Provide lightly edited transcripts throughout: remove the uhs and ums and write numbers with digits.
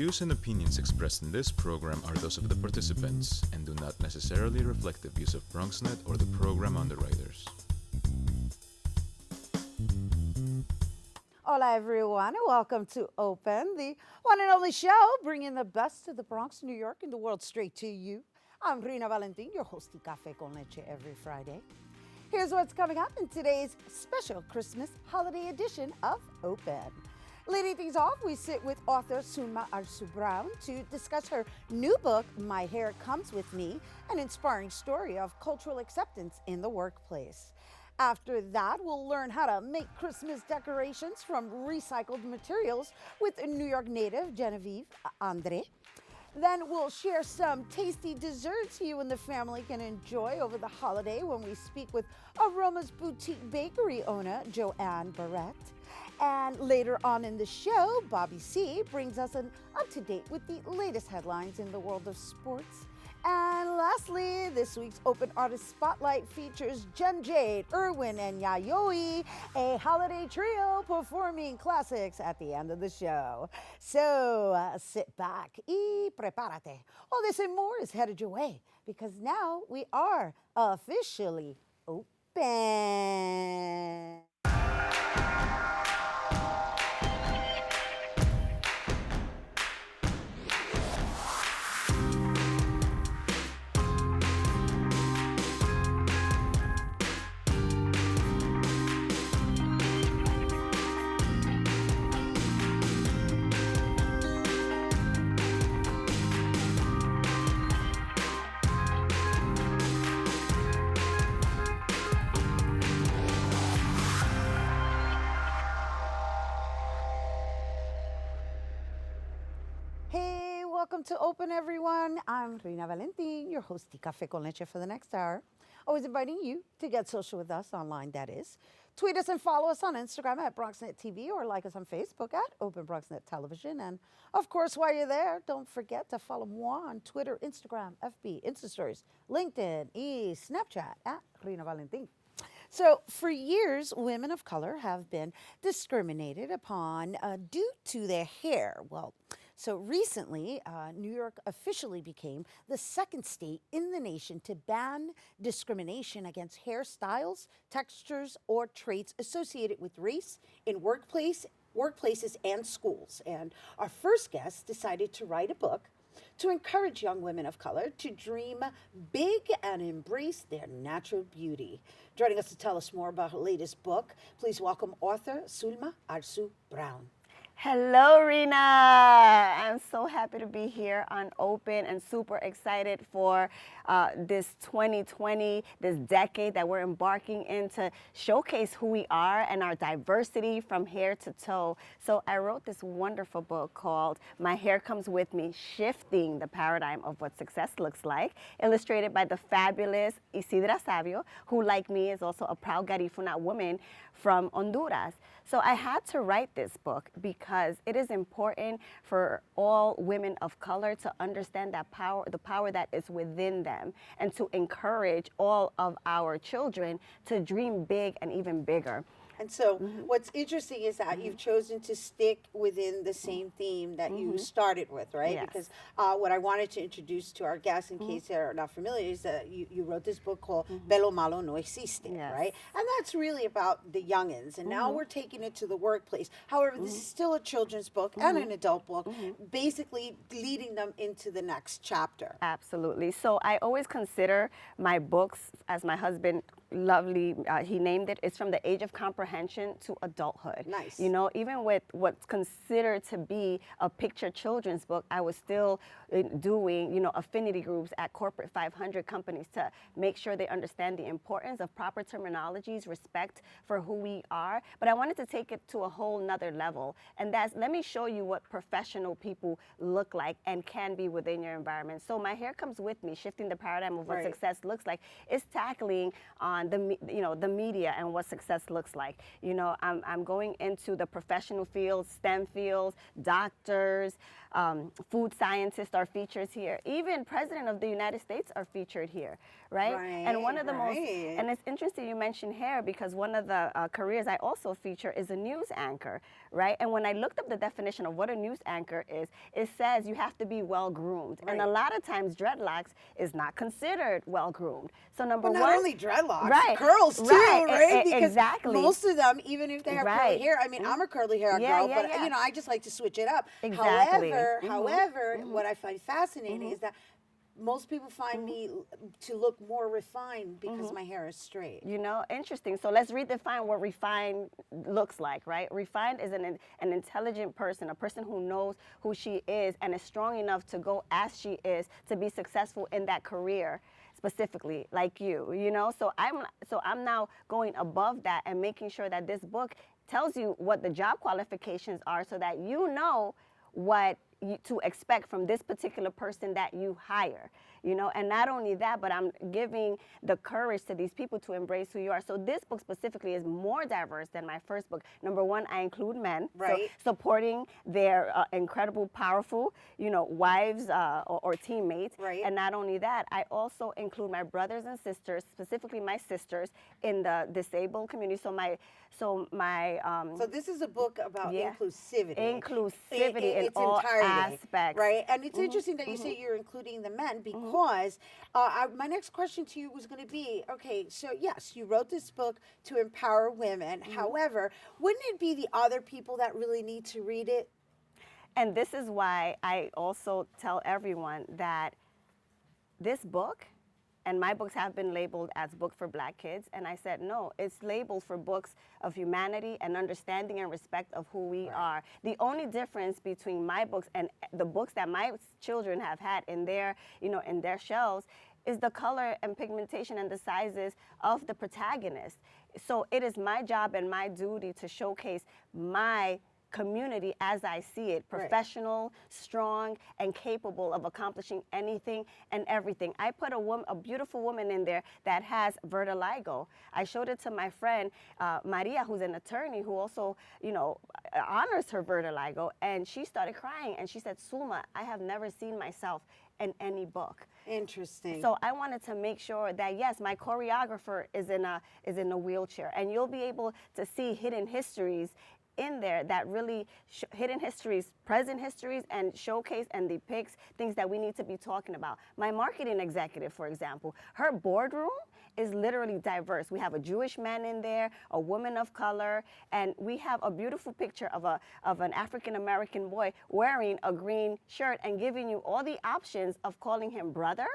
views and opinions expressed in this program are those of the participants and do not necessarily reflect the views of BronxNet or the program underwriters. Hola everyone, and welcome to Open, the one and only show bringing the best of the Bronx, New York, and the world straight to you. I'm Rhina Valentin, your host of Café con Leche every Friday. Here's what's coming up in today's special Christmas holiday edition of Open. Leading things off, we sit with author Sulma Arzu-Brown to discuss her new book, My Hair Comes With Me, an inspiring story of cultural acceptance in the workplace. After that, we'll learn how to make Christmas decorations from recycled materials with New York native Genevieves Andre. Then we'll share some tasty desserts you and the family can enjoy over the holiday when we speak with Aromas Boutique Bakery owner Joanne Barett. And later on in the show, Bobby C brings us an up-to-date with the latest headlines in the world of sports. And lastly, this week's Open Artist Spotlight features Jenn Jade, Irwin, and Yayoi, a holiday trio performing classics at the end of the show. So sit back y prepárate. All this and more is headed your way because now we are officially open. Welcome to Open, everyone. I'm Rhina Valentin, your host of Café con Leche for the next hour. Always inviting you to get social with us online, that is. Tweet us and follow us on Instagram at BronxNet TV or like us on Facebook at Open BronxNet Television. And, of course, while you're there, don't forget to follow moi on Twitter, Instagram, FB, Instastories, LinkedIn, Snapchat at Rhina Valentin. So for years, women of color have been discriminated upon due to their hair. So recently, New York officially became the second state in the nation to ban discrimination against hairstyles, textures, or traits associated with race in workplaces and schools. And our first guest decided to write a book to encourage young women of color to dream big and embrace their natural beauty. Joining us to tell us more about her latest book, please welcome author Sulma Arzu-Brown. Hello, Rhina. I'm so happy to be here on Open and super excited for this 2020, this decade that we're embarking in to showcase who we are and our diversity from hair to toe. So I wrote this wonderful book called My Hair Comes With Me, Shifting the Paradigm of What Success Looks Like, illustrated by the fabulous Isidra Savio, who, like me, is also a proud Garifuna woman from Honduras. So I had to write this book because it is important for all women of color to understand that power, the power that is within them, and to encourage all of our children to dream big and even bigger. And so what's interesting is that you've chosen to stick within the same theme that you started with, right? Yes. Because what I wanted to introduce to our guests, in case they're not familiar, is that you wrote this book called Pelo Malo No Existe, right? And that's really about the youngins. And now we're taking it to the workplace. However, this is still a children's book and an adult book, basically leading them into the next chapter. Absolutely. So I always consider my books, as my husband lovely, he named it, it's from the age of comprehension to adulthood. Nice. You know, even with what's considered to be a picture children's book, I was still doing, you know, affinity groups at corporate 500 companies to make sure they understand the importance of proper terminologies, respect for who we are. But I wanted to take it to a whole nother level. And that's, let me show you what professional people look like and can be within your environment. So My Hair Comes With Me, Shifting the Paradigm of What Success Looks Like, is tackling on the media and what success looks like. You know, I'm going into the professional fields, STEM fields, doctors, food scientists are featured here. Even President of the United States are featured here, right? And one of the most, and it's interesting you mentioned hair, because one of the careers I also feature is a news anchor, right? And when I looked up the definition of what a news anchor is, it says you have to be well-groomed. And a lot of times dreadlocks is not considered well-groomed. So number not one, only dreadlocks, curls too, right? Because most of them, even if they have curly hair, I mean, I'm a curly hair girl, but you know, I just like to switch it up. However, what I find fascinating is that most people find me to look more refined because my hair is straight. You know, interesting. So let's redefine what refined looks like, right? Refined is an intelligent person, a person who knows who she is and is strong enough to go as she is to be successful in that career. Specifically, like you know, so I'm now going above that and making sure that this book tells you what the job qualifications are, so that you know what to expect from this particular person that you hire, you know. And not only that, but I'm giving the courage to these people to embrace who you are. So this book specifically is more diverse than my first book. Number one, I include men, so supporting their incredible, powerful, you know, wives or teammates. And not only that, I also include my brothers and sisters, specifically my sisters in the disabled community. So this is a book about inclusivity in all aspects, right? And it's interesting that you say you're including the men, because my next question to you was going to be, okay, so yes, you wrote this book to empower women. However, wouldn't it be the other people that really need to read it? And this is why I also tell everyone that this book, and my books have been labeled as book for Black kids, and I said, no, it's labeled for books of humanity and understanding and respect of who we are. The only difference between my books and the books that my children have had in their, you know, in their shelves is the color and pigmentation and the sizes of the protagonist. So it is my job and my duty to showcase my community as I see it, professional, strong, and capable of accomplishing anything and everything. I put a beautiful woman in there that has vitiligo. I showed it to my friend Maria, who's an attorney, who also, you know, honors her vitiligo, and she started crying, and she said, Sulma, I have never seen myself in any book. Interesting. So I wanted to make sure that, yes, my choreographer is in a wheelchair, and you'll be able to see hidden histories in there that really hidden histories, present histories, and showcase and depicts things that we need to be talking about. My marketing executive, for example, her boardroom is literally diverse. We have a Jewish man in there, a woman of color, and we have a beautiful picture of an African-American boy wearing a green shirt and giving you all the options of calling him brother,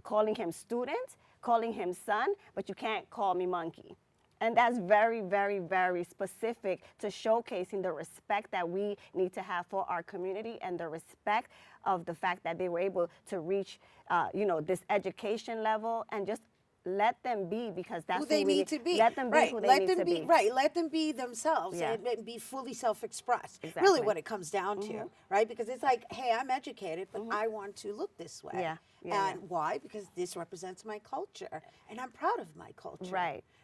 calling him student, calling him son, but you can't call me monkey. And that's very, very, very specific to showcasing the respect that we need to have for our community, and the respect of the fact that they were able to reach, you know, this education level, and just let them be, because that's who they need to be. Let them be who they need to be. Right. Let them be themselves and be fully self-expressed. Really what it comes down to, right? Because it's like, hey, I'm educated, but I want to look this way. And why? Because this represents my culture, and I'm proud of my culture.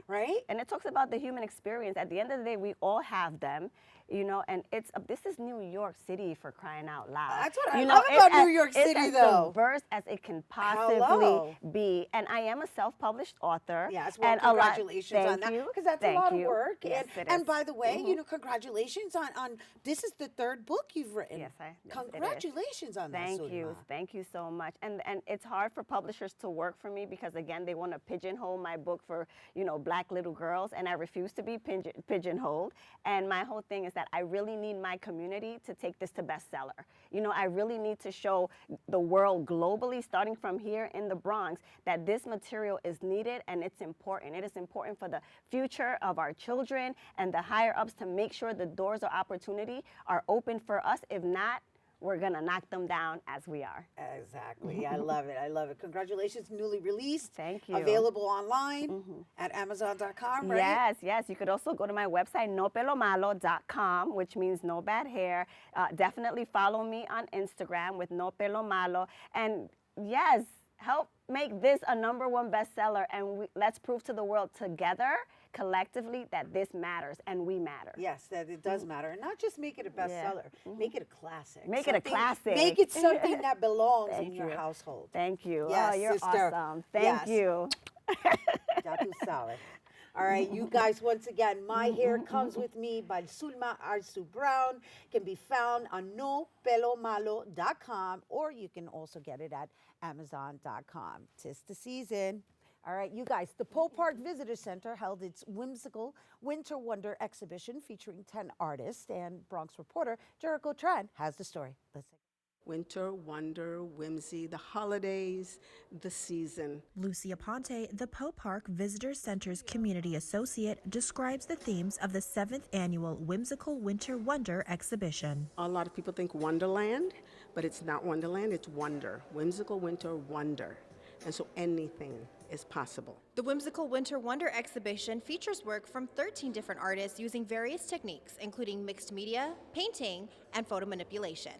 Right. And it talks about the human experience. At the end of the day, we all have them, you know, and this is New York City, for crying out loud. That's what I love about New York City, though. It's as diverse as it can possibly be. And I am a self-published author. Yes, well, congratulations on that, because that's a lot of work. Yes, and by the way, you know, congratulations on this is the third book you've written. Yes, congratulations on that. Thank you so much. And it's hard for publishers to work for me, because again, they want to pigeonhole my book for, you know, Black little girls, and I refuse to be pigeonholed. And my whole thing is that I really need my community to take this to bestseller. You know, I really need to show the world globally, starting from here in the Bronx, that this material is needed and it's important. It is important for the future of our children and the higher ups to make sure the doors of opportunity are open for us. If not, we're going to knock them down as we are. Exactly. I love it. I love it. Congratulations. Newly released. Thank you. Available online at Amazon.com, right? Yes. You could also go to my website, nopelomalo.com, which means no bad hair. Definitely follow me on Instagram with No Pelo Malo. And yes, help make this a #1 bestseller, and let's prove to the world together, collectively that this matters and we matter. Yes, that it does matter. And not just make it a bestseller, make it a classic. Make it a classic. Make it something that belongs in Thank your you. household. Thank you. Yes, oh, you're sister. awesome. Thank you. Ya tú sabes. All right, you guys, once again, My Hair Comes With Me by Sulma Arzu-Brown can be found on nopelomalo.com, or you can also get it at amazon.com. 'Tis the season. All right, you guys, the Poe Park Visitor Center held its whimsical Winter Wonder exhibition featuring 10 artists, and Bronx reporter Jericho Tran has the story. Let's take Winter, wonder, whimsy, the holidays, the season. Lucia Ponte, the Poe Park Visitor Center's community associate, describes the themes of the 7th annual Whimsical Winter Wonder exhibition. A lot of people think Wonderland, but it's not Wonderland, it's wonder. Whimsical winter wonder. And so anything is possible. The Whimsical Winter Wonder exhibition features work from 13 different artists using various techniques, including mixed media, painting, and photo manipulation.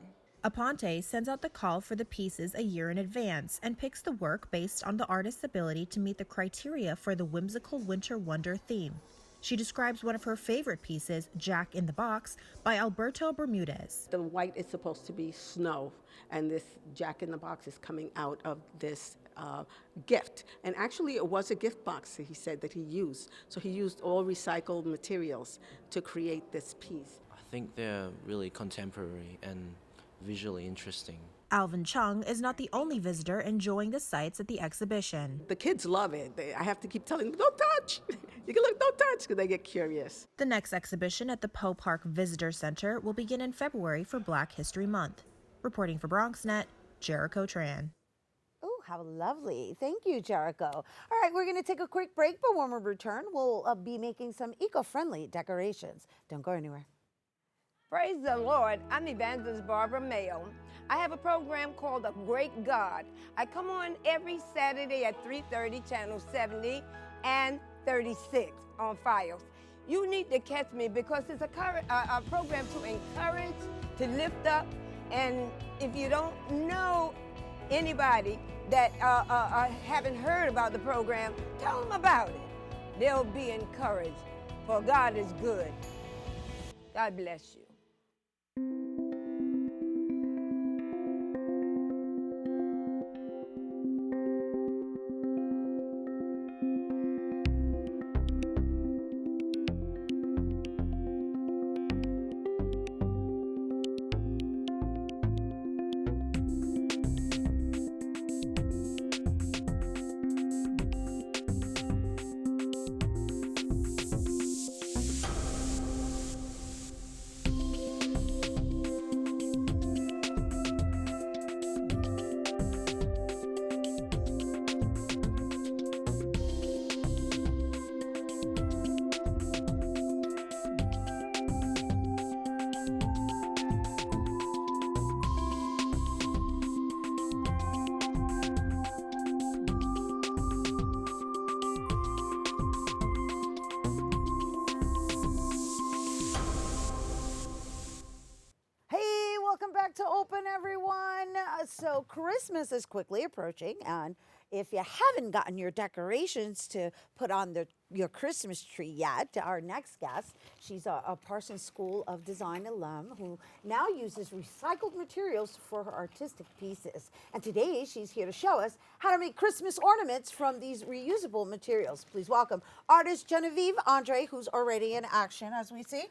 Aponte sends out the call for the pieces a year in advance and picks the work based on the artist's ability to meet the criteria for the Whimsical Winter Wonder theme. She describes one of her favorite pieces, Jack in the Box, by Alberto Bermudez. The white is supposed to be snow, and this Jack in the Box is coming out of this gift. And actually, it was a gift box, he said, that he used. So he used all recycled materials to create this piece. I think they're really contemporary and visually interesting. Alvin Chung is not the only visitor enjoying the sights at the exhibition. The kids love it. I have to keep telling them, don't touch. You can look, don't touch, because they get curious. The next exhibition at the Poe Park Visitor Center will begin in February for Black History Month. Reporting for BronxNet, Jericho Tran. Oh, how lovely. Thank you, Jericho. All right, we're going to take a quick break, but when we return, we'll be making some eco-friendly decorations. Don't go anywhere. Praise the Lord. I'm Evangelist Barbara Mayo. I have a program called The Great God. I come on every Saturday at 3:30, channel 70 and 36 on Fios. You need to catch me because it's a program to encourage, to lift up, and if you don't know anybody that haven't heard about the program, tell them about it. They'll be encouraged, for God is good. God bless you. To open, everyone. So Christmas is quickly approaching, and if you haven't gotten your decorations to put on your Christmas tree yet, our next guest, she's a Parsons School of Design alum who now uses recycled materials for her artistic pieces. And today she's here to show us how to make Christmas ornaments from these reusable materials. Please welcome artist Genevieves Andre, who's already in action, as we see.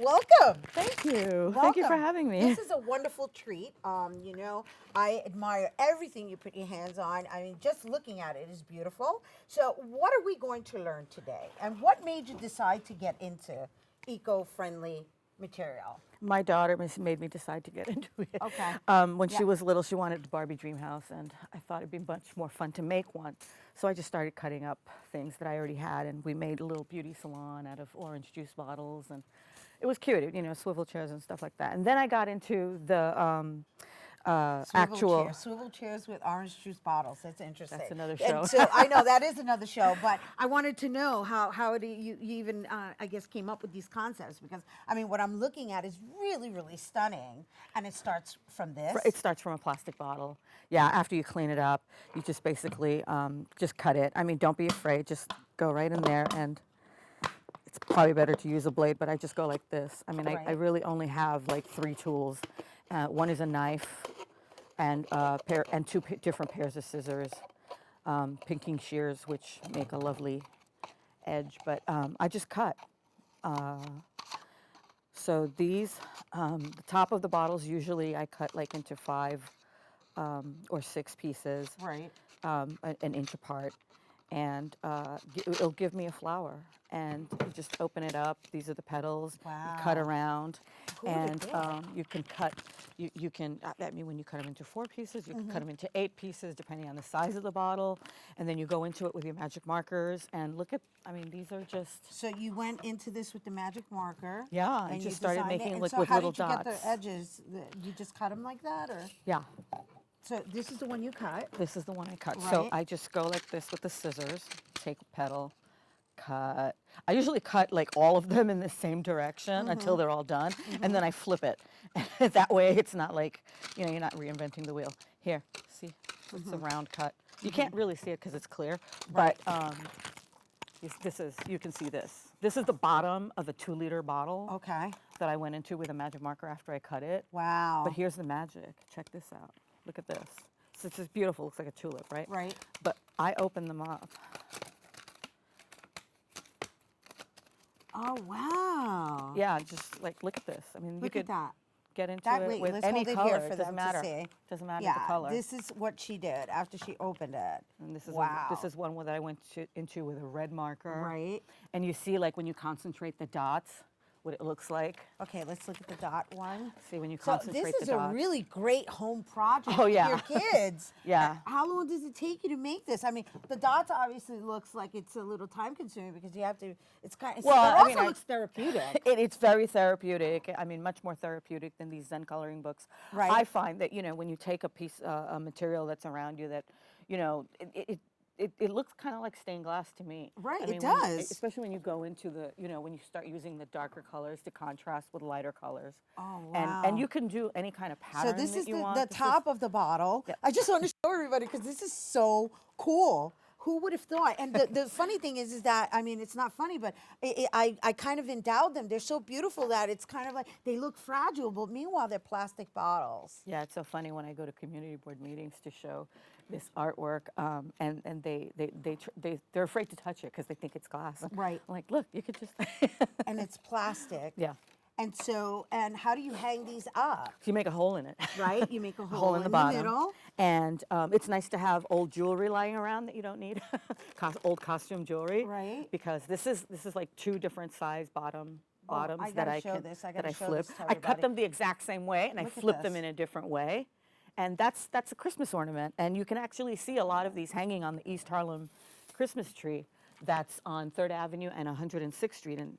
Welcome. Thank you. Welcome. Thank you for having me. This is a wonderful treat. You know, I admire everything you put your hands on. I mean, just looking at it is beautiful. So what are we going to learn today? And what made you decide to get into eco-friendly material? My daughter made me decide to get into it. Okay. When she was little, she wanted a Barbie dream house, and I thought it'd be much more fun to make one. So I just started cutting up things that I already had, and we made a little beauty salon out of orange juice bottles, and it was cute, you know, swivel chairs and stuff like that. And then I got into the Swivel chairs with orange juice bottles. That's interesting. That's another show. And so I know that is another show, but I wanted to know how you even, I guess, came up with these concepts, because, I mean, what I'm looking at is really, really stunning, and it starts from this. It starts from a plastic bottle. Yeah, after you clean it up, you just basically just cut it. I mean, don't be afraid. Just go right in there, and it's probably better to use a blade, but I just go like this. I mean, I Right. really only have like 3 tools. One is a knife, and two different pairs of scissors, pinking shears, which make a lovely edge. But I just cut. So these, the top of the bottles, usually I cut like into 5 or 6 pieces, Right. an inch apart, and it'll give me a flower. And you just open it up. These are the petals. You cut Wow. around, Who would've and thought? you can cut. You can. I mean, when you cut them into 4 pieces, you can cut them into 8 pieces, depending on the size of the bottle. And then you go into it with your magic markers. And look at. I mean, these are just. So you went into this with the magic marker. Yeah, I and just you started designed it. making And like so with how little did you get dots. the edges? You just cut them like that, or? Yeah, So this is the one you cut. this is the one I cut. So Right. I just go like this with the scissors. Take a petal. Cut. I usually cut like all of them in the same direction until they're all done, and then I flip it. That way, it's not like you're not reinventing the wheel. Here, see, it's a round cut. You can't really see it because it's clear, but this is you can see this. This is the bottom of a 2-liter bottle Okay. that I went into with a magic marker after I cut it. Wow. But here's the magic. Check this out. Look at this. So it's just beautiful. Looks like a tulip, right? Right. But I open them up. Oh wow. Yeah, just like look at this. I mean, you Look could at that. get into That it wait, with let's any hold it color. here for It doesn't them matter. to see. Doesn't matter Yeah, the color. this is what she did after she opened it. And this is wow. this is one that I went into with a red marker. Right. And you see, like when you concentrate the dots, what it looks like. Okay, let's look at the dot one. See when you So concentrate this the is dots. a really great home project Oh, with yeah. your kids. Yeah. How long does it take you to make this? I mean, the dots obviously looks like it's a little time consuming because you have to. It's kind. Well, it I also mean, looks therapeutic. It's very therapeutic. I mean, much more therapeutic than these Zen coloring books. Right. I find that when you take a piece, a material that's around you, that it looks kind of like stained glass to me. Right, I it mean, does. especially when you go into the, when you start using the darker colors to contrast with lighter colors. Oh wow. And you can do any kind of pattern. So this that is you the want. This is- top of the bottle. Yep. I just want to show everybody because this is so cool. Who would have thought? And the funny thing is that, I mean, it's not funny, but I kind of endowed them. They're so beautiful that it's kind of like, they look fragile, but meanwhile, they're plastic bottles. Yeah, it's so funny when I go to community board meetings to show this artwork, and they're afraid to touch it because they think it's glass. Right. I'm like, look, you could just. And it's plastic. Yeah. And so, and how do you hang these up? So you make a hole in it. Right? You make a hole in the bottom. middle. And it's nice to have old jewelry lying around that you don't need, old costume jewelry. Right. Because this is like 2 different size bottoms I that gotta I show can this. I that gotta I show flip. this to I cut everybody. them the exact same way, and I Look at flip them this. in a different way. And that's a Christmas ornament. And you can actually see a lot of these hanging on the East Harlem Christmas tree that's on 3rd Avenue and 106th Street in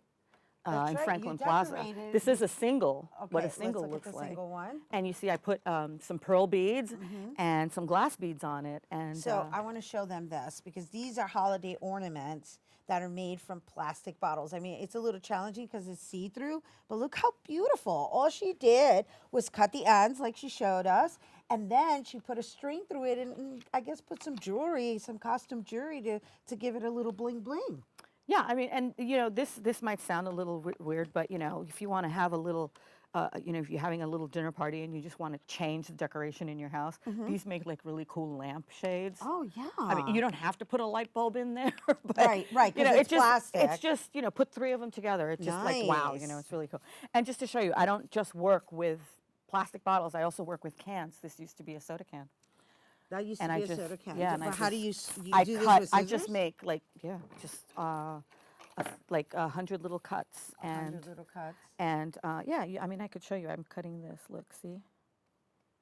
That's right, you Franklin Plaza. decorated- This is a single, what Okay, a single let's look looks at the like. single one. And you see I put some pearl beads and some glass beads on it. And So I want to show them this because these are holiday ornaments that are made from plastic bottles. I mean, it's a little challenging because it's see-through, but look how beautiful. All she did was cut the ends like she showed us, and then she put a string through it and I guess put some jewelry, some costume jewelry to give it a little bling bling. yeah, I mean, and this might sound a little weird, but if you want to have a little, if you're having a little dinner party and you just want to change the decoration in your house, these make like really cool lamp shades. Oh yeah. I mean, you don't have to put a light bulb in there, but Right, 'cause it's plastic. It's just put 3 of them together. It's just like wow, Nice. it's really cool. And just to show you, I don't just work with plastic bottles. I also work with cans. This used to be a soda can. That used And to I be a just- soda can. yeah, and I But how do just- you I do cut. this with I just scissors? make like like 100 little cuts, 100 little cuts. and I mean, I could show you. I'm cutting this. Look, see,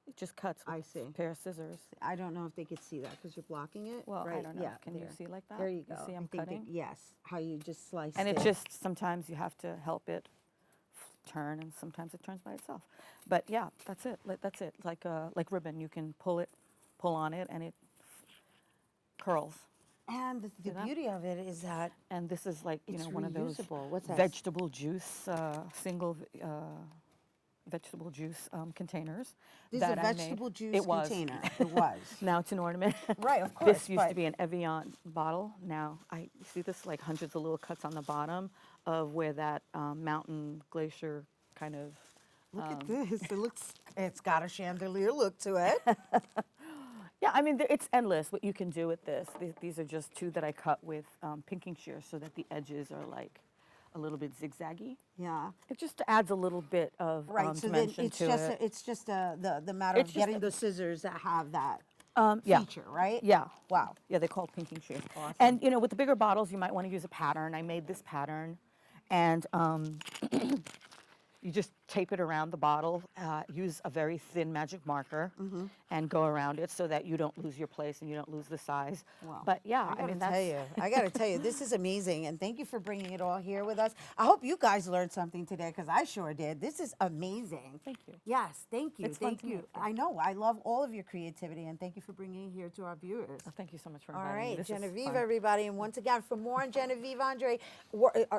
it just cuts. With I see. A pair of scissors. I don't know if they could see that because you're blocking it. Well, I right? don't know. Yeah, Can you there. see like that? There you go. You see, I I'm think that- cutting. yes, how you just slice And it. it just sometimes you have to help it turn, and sometimes it turns by itself. But yeah, that's it. That's it. Like ribbon, you can pull on it, and it curls. And the that? beauty of it is that And this is like it's one of those reusable. What's that? vegetable juice single. vegetable juice containers. This is that a I made. vegetable juice It was. container. It was. Now it's an ornament. Right, of course. This used to be an Evian bottle. Now I see this like hundreds of little cuts on the bottom of where that mountain glacier kind of. Look at this. It's got a chandelier look to it. Yeah, I mean, it's endless what you can do with this. These are just two that I cut with pinking shears so that the edges are like a little bit zigzaggy. Yeah. It just adds a little bit of Right, so then dimension it's to just it. it's just the matter It's of just getting the scissors that have that Yeah. feature, right? Yeah. Wow. Yeah, they call it pinking shears. And you know, with the bigger bottles, you might want to use a pattern. I made this pattern, and you just tape it around the bottle. Use a very thin magic marker, and go around it so that you don't lose your place and you don't lose the size. Wow. But yeah, I I mean, gotta that's. tell you, I gotta tell you, this is amazing, and thank you for bringing it all here with us. I hope you guys learned something today, because I sure did. This is amazing. Thank you. Yes, thank you. It's fun thank to you. make. I know. I love all of your creativity, and thank you for bringing it here to our viewers. Oh, thank you so much for All inviting me. right, This is Genevieve, fun. everybody. And once again, for more on Genevieve Andre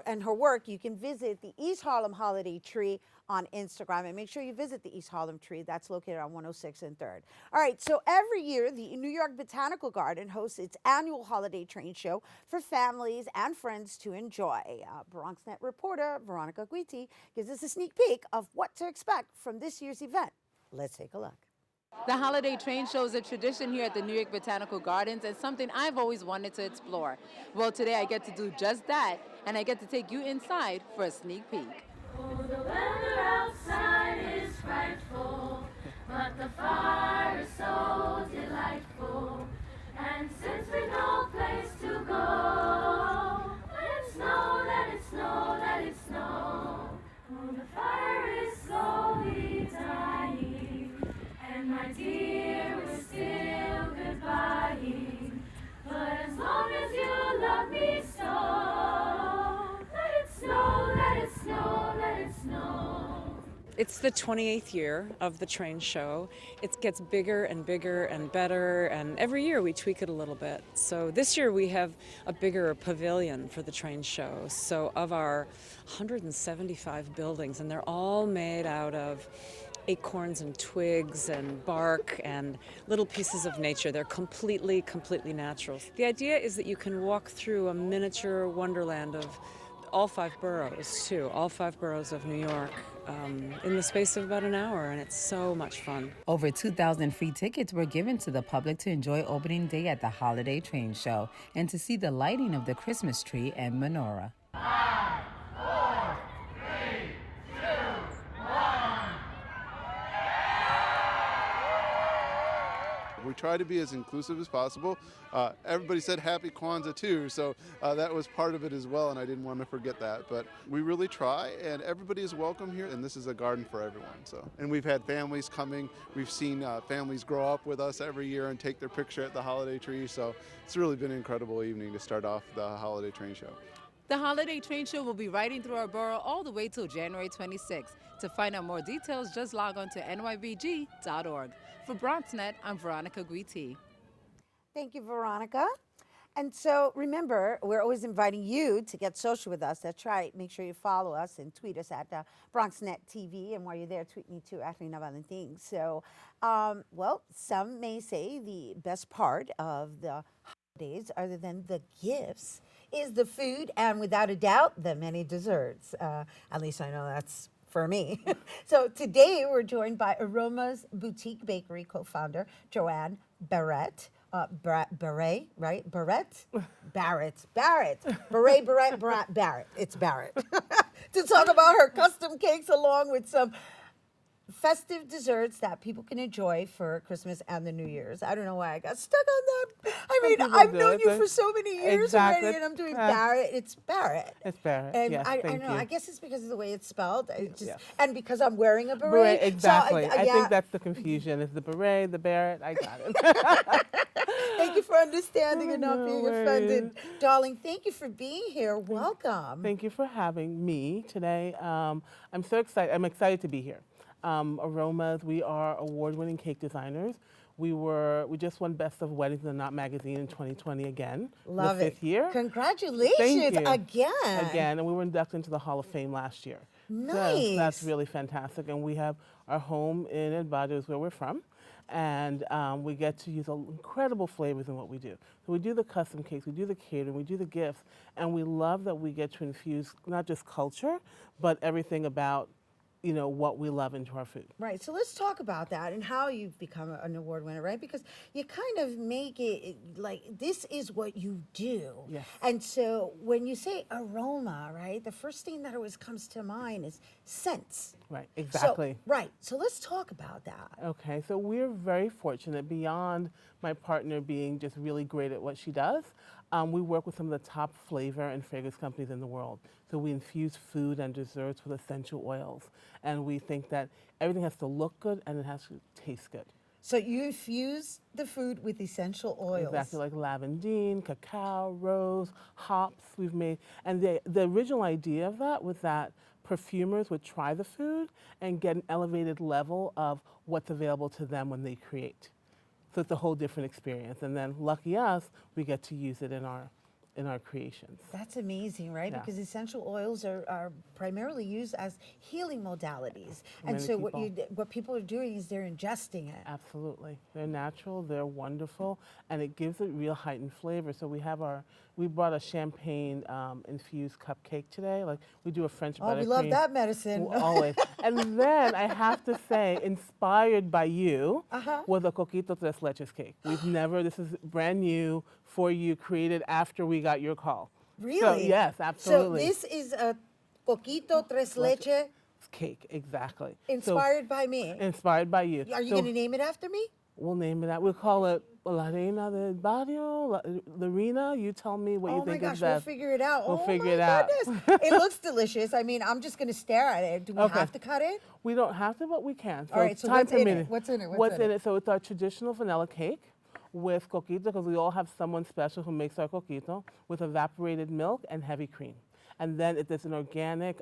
and her work, you can visit the East Harlem Holiday Tree on Instagram. And make sure you visit the East Harlem Tree. That's located on 106 and 3rd. All right, so every year, the New York Botanical Garden hosts its annual holiday train show for families and friends to enjoy. BronxNet reporter Veronica Guiti gives us a sneak peek of what to expect from this year's event. Let's take a look. The holiday train show is a tradition here at the New York Botanical Gardens and something I've always wanted to explore. Well, today I get to do just that, and I get to take you inside for a sneak peek. Oh, the weather outside is frightful, but the fire is so delightful. And since we've no place to go, let it snow, let it snow, let it snow. Oh, the fire is slowly dying, and my dear, we're still goodbying. But as long as you love me so, let it snow, let it snow, let it snow. It's the 28th year of the train show. It gets bigger and bigger and better, and every year we tweak it a little bit. So this year we have a bigger pavilion for the train show. So of our 175 buildings, and they're all made out of acorns and twigs and bark and little pieces of nature. They're completely natural. The idea is that you can walk through a miniature wonderland of all 5 boroughs, too, all 5 boroughs of New York, in the space of about an hour, and it's so much fun. Over 2,000 free tickets were given to the public to enjoy opening day at the Holiday Train Show and to see the lighting of the Christmas tree and menorah. 5, 4, 3, 2, 1. We try to be as inclusive as possible. Everybody said Happy Kwanzaa too, so that was part of it as well, and I didn't want to forget that. But we really try, and everybody is welcome here, and this is a garden for everyone. And we've had families coming. We've seen families grow up with us every year and take their picture at the holiday tree. So it's really been an incredible evening to start off the holiday train show. The holiday train show will be riding through our borough all the way till January 26th. To find out more details, just log on to nybg.org. For BronxNet, I'm Veronica Guiti. Thank you, Veronica. And so remember, we're always inviting you to get social with us. That's right. Make sure you follow us and tweet us at BronxNet TV. And while you're there, tweet me too at Rhina Valentin. So, well, some may say the best part of the holidays, other than the gifts, is the food and, without a doubt, the many desserts. At least I know that's for me. So today we're joined by Aromas Boutique Bakery co-founder Joanne Barett. Barett, right? Barett? Barett. Barett. Barett. It's Barett. To talk about her custom cakes along with some festive desserts that people can enjoy for Christmas and the New Year's. I don't know why I got stuck on that. I mean, I've known you for so many years already, and I'm doing Barett. It's Barett. It's Barett. And yes, I thank know. you. I guess it's because of the way it's spelled. Yes. And because I'm wearing a beret. Beret, exactly. So, I think that's the confusion. Is the beret, the Barett? I got it. Thank you for understanding and not No being worries. offended. Darling, thank you for being here. Welcome. Thank you for having me today. I'm so excited. I'm excited to be here. Aromas, we are award-winning cake designers. We just won Best of Weddings in the Knot magazine in 2020 again. Love the it. 5th year. Congratulations Thank you. again. Again, and we were inducted into the Hall of Fame last year. Nice. So that's really fantastic. And we have our home in El Barrio is where we're from. And we get to use incredible flavors in what we do. So we do the custom cakes, we do the catering, we do the gifts, and we love that we get to infuse not just culture, but everything about what we love into our food. Right. So let's talk about that and how you've become an award winner, right? Because you kind of make it like this is what you do. Yes. And so when you say aroma, right, the first thing that always comes to mind is scents. Right, exactly. So, right. So let's talk about that. Okay, so we're very fortunate beyond my partner being just really great at what she does. We work with some of the top flavor and fragrance companies in the world. So we infuse food and desserts with essential oils. And we think that everything has to look good and it has to taste good. So you infuse the food with essential oils. Exactly, like lavandine, cacao, rose, hops we've made. And the original idea of that was that perfumers would try the food and get an elevated level of what's available to them when they create. So it's a whole different experience. And then lucky us, we get to use it in our creations. That's amazing, right? Yeah. Because essential oils are primarily used as healing modalities. And Many so people. what people are doing is they're ingesting it. Absolutely. They're natural, they're wonderful, and it gives it real heightened flavor. So we brought a champagne infused cupcake today. Like we do a French buttercream. Oh, we love that medicine. Always. And then I have to say, inspired by you, was a Coquito Tres Leches cake. This is brand new for you, created after we got your call. Really? So, yes, absolutely. So this is a Coquito Tres Leche cake, exactly. inspired by me. Inspired by you. Are you going to name it after me? We'll name it that. We'll call it La Reina del Barrio, the Rhina. You tell me what you think is best. Oh my gosh, we'll figure it out. We'll figure it out. It looks delicious. I mean, I'm just going to stare at it. Do we have to cut it? We don't have to, but we can. All right, so what's in it? What's in it? What's in it? So it's our traditional vanilla cake with coquito, because we all have someone special who makes our coquito, with evaporated milk and heavy cream. And then there's an organic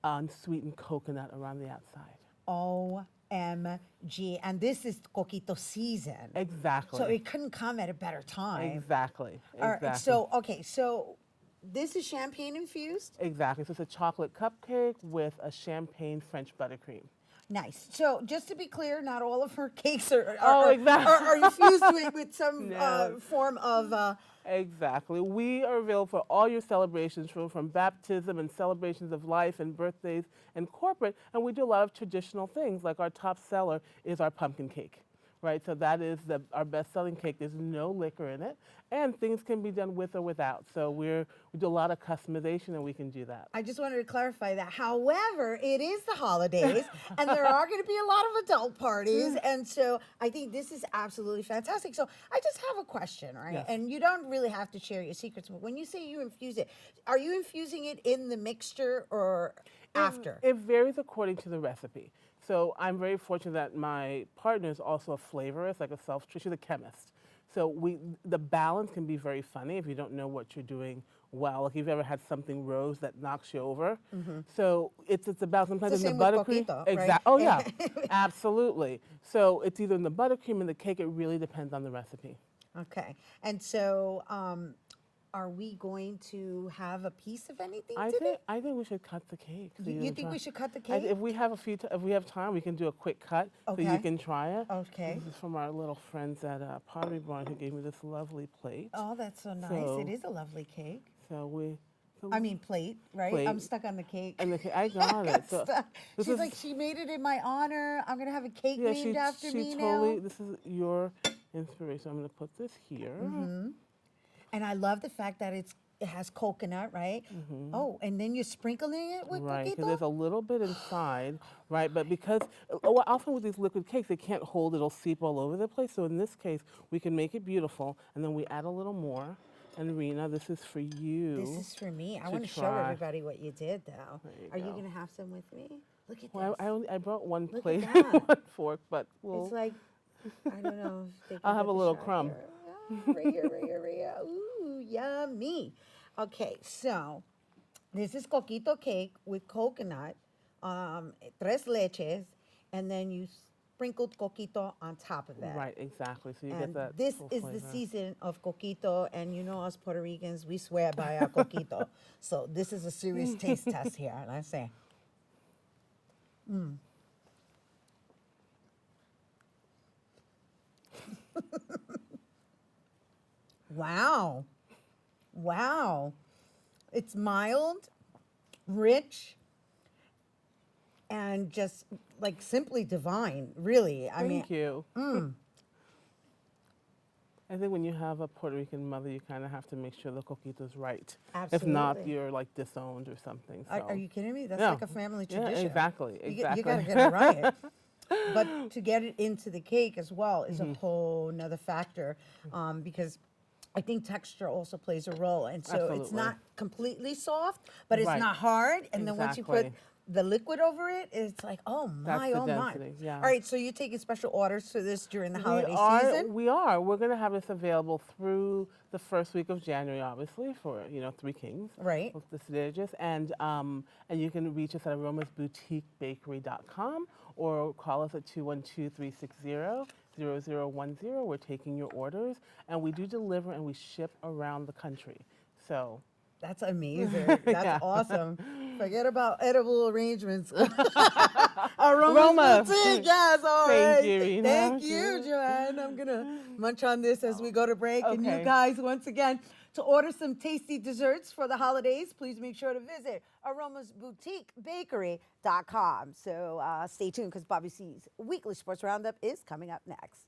unsweetened coconut around the outside. OMG. And this is coquito season. Exactly. So it couldn't come at a better time. Exactly. All right, so this is champagne infused? Exactly. So it's a chocolate cupcake with a champagne French buttercream. Nice. So just to be clear, not all of her cakes are infused with some form of... Exactly. We are available for all your celebrations, from baptism and celebrations of life and birthdays and corporate. And we do a lot of traditional things, like our top seller is our pumpkin cake. Right, so that is our best-selling cake. There's no liquor in it, and things can be done with or without. So we do a lot of customization, and we can do that. I just wanted to clarify that. However, it is the holidays, and there are going to be a lot of adult parties, and so I think this is absolutely fantastic. So I just have a question, right? Yes. And you don't really have to share your secrets, but when you say you infuse it, are you infusing it in the mixture or after? It varies according to the recipe. So I'm very fortunate that my partner is also a flavorist, like she's a chemist. So the balance can be very funny if you don't know what you're doing well. Like if you've ever had something rose that knocks you over. So it's about sometimes It's the in the same with buttercream. coquito, Exactly. right? Oh yeah, absolutely. So it's either in the buttercream and the cake. It really depends on the recipe. Okay. And so are we going to have a piece of anything I today? think we should cut the cake. So You think we should cut the cake? If we have time, we can do a quick cut so you can try it. Okay. This is from our little friends at Pottery Barn who gave me this lovely plate. Oh, that's so nice. It is a lovely cake. Plate, right? Plate. I'm stuck on the cake. And I got it. So She's like, she made it in my honor. I'm going to have a cake named after me now. This is your inspiration. I'm going to put this here. And I love the fact that it has coconut, right? Oh, and then you're sprinkling it with Right, because coquito? there's a little bit inside, right? But because often with these liquid cakes, they can't hold, it'll seep all over the place. So in this case, we can make it beautiful, and then we add a little more. And Rhina, this is for you. This is for me. I want to show everybody what you did, though. Are you going to have some with me? Look at this. I brought one Look plate, at that. one fork, but It's like, I don't know. If they can I'll have get a the little shot crumb. here. Right here, right here, right here. Ooh, yummy. Okay, so this is coquito cake with coconut, tres leches, and then you sprinkled coquito on top of that. Right, exactly. So you And get that. this full is the flavor. season of coquito, and you know us Puerto Ricans, we swear by our coquito. So this is a serious taste test here. Let's see. Mm. Wow. Wow. It's mild, rich, and just like simply divine, really. Thank you. Mm. I think when you have a Puerto Rican mother, you kind of have to make sure the coquito's right. If not, Absolutely. you're like disowned or something. So. Are you kidding me? That's Yeah. like a family tradition. Yeah, exactly. You Exactly. got to get it right. But to get it into the cake as well is a whole nother factor, because I think texture also plays a role. And so it's Absolutely. not completely soft, but it's Right. not hard. And then once you put Exactly. the liquid over it, it's like, oh my, the oh my. density, yeah. All right, so you're taking special orders for this during the holiday season? We are. We're going to have this available through the first week of January, obviously, for, Three Kings. Right. With the stages. And you can reach us at aromasboutiquebakery.com or call us at 212-360-0010. We're taking your orders. And we do deliver and we ship around the country. So... That's amazing. That's Yeah. awesome. Forget about edible arrangements. Aromas. Aromas Boutique, yes, all right. Thank you, Rhina. Thank you, Joanne. I'm going to munch on this as we go to break. And you Okay. guys, once again, to order some tasty desserts for the holidays, please make sure to visit aromasboutiquebakery.com. So stay tuned because Bobby C's weekly sports roundup is coming up next.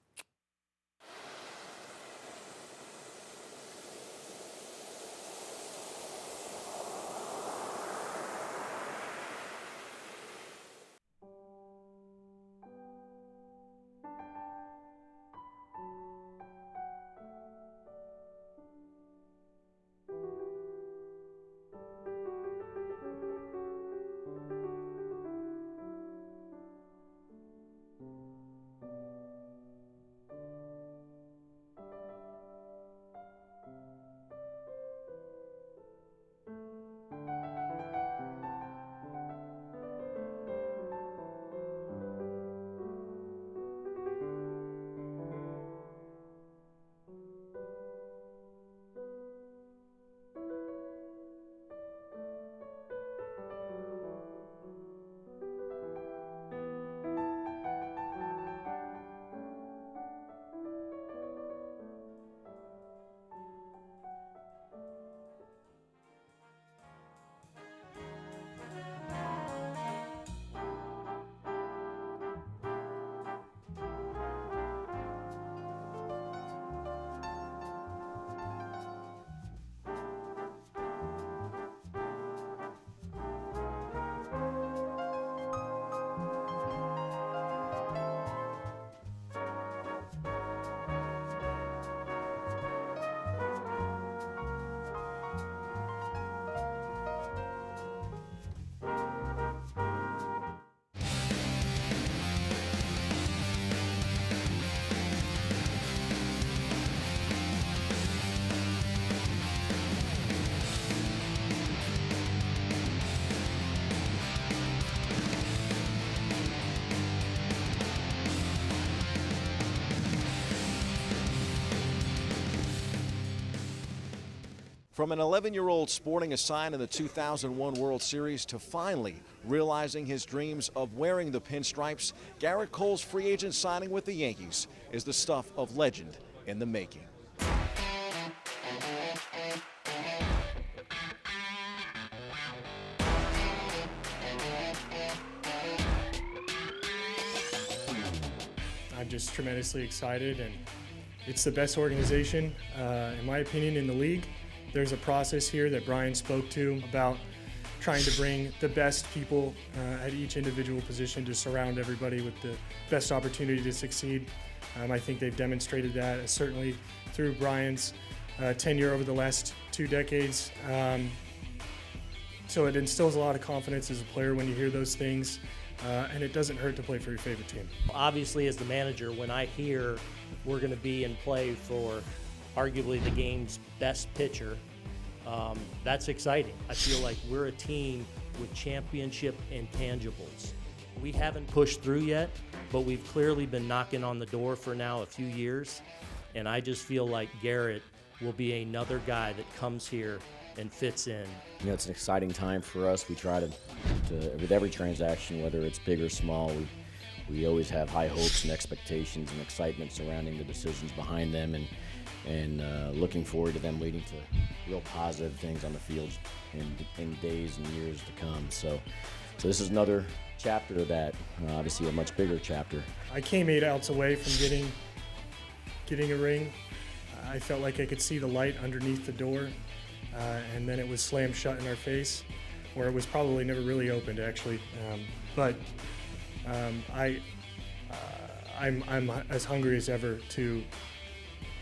From an 11-year-old sporting a sign in the 2001 World Series to finally realizing his dreams of wearing the pinstripes, Garrett Cole's free agent signing with the Yankees is the stuff of legend in the making. I'm just tremendously excited, and it's the best organization, in my opinion, in the league. There's a process here that Brian spoke to about trying to bring the best people at each individual position to surround everybody with the best opportunity to succeed. I think they've demonstrated that, certainly through Brian's tenure over the last 2 decades. So it instills a lot of confidence as a player when you hear those things, and it doesn't hurt to play for your favorite team. Obviously, as the manager, when I hear we're going to be in play for arguably the game's best pitcher, that's exciting. I feel like we're a team with championship intangibles. We haven't pushed through yet, but we've clearly been knocking on the door for now a few years, and I just feel like Garrett will be another guy that comes here and fits in. You know, it's an exciting time for us. We try to with every transaction, whether it's big or small, we always have high hopes and expectations and excitement surrounding the decisions behind them, and looking forward to them leading to real positive things on the field in days and years to come. So this is another chapter of that, obviously a much bigger chapter. I came 8 outs away from getting a ring. I felt like I could see the light underneath the door, and then it was slammed shut in our face, where it was probably never really opened, actually. I'm as hungry as ever to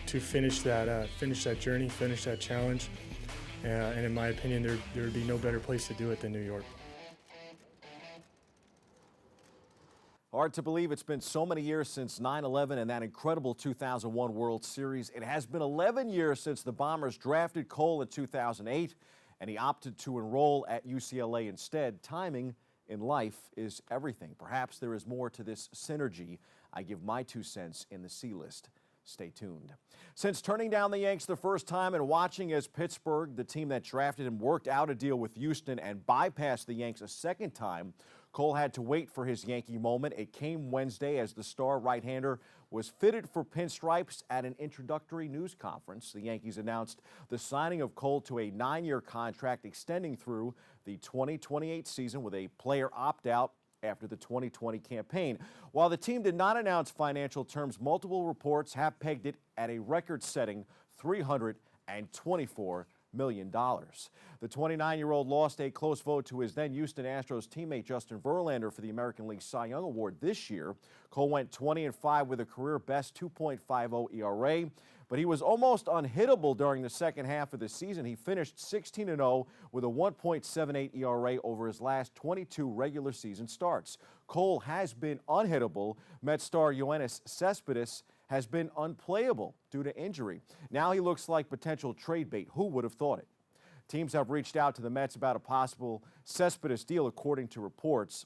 finish that journey, finish that challenge, and in my opinion, there would be no better place to do it than New York. Hard to believe it's been so many years since 9/11 and that incredible 2001 World Series. It has been 11 years since the Bombers drafted Cole in 2008, and he opted to enroll at UCLA instead. Timing in life is everything. Perhaps there is more to this synergy. I give my 2 cents in the C list. Stay tuned. Since turning down the Yanks the first time and watching as Pittsburgh, the team that drafted him, worked out a deal with Houston and bypassed the Yanks a second time, Cole had to wait for his Yankee moment. It came Wednesday as the star right-hander was fitted for pinstripes at an introductory news conference. The Yankees announced the signing of Cole to a 9-year contract extending through the 2028 season with a player opt-out after the 2020 campaign. While the team did not announce financial terms, multiple reports have pegged it at a record-setting $324 million. The 29-year-old lost a close vote to his then Houston Astros teammate Justin Verlander for the American League Cy Young Award this year. Cole went 20-5 with a career-best 2.50 ERA, but he was almost unhittable during the second half of the season. He finished 16-0 with a 1.78 ERA over his last 22 regular season starts. Cole has been unhittable. Met star Yoenis Cespedes has been unplayable due to injury. Now he looks like potential trade bait. Who would have thought it? Teams have reached out to the Mets about a possible Cespedes deal, according to reports.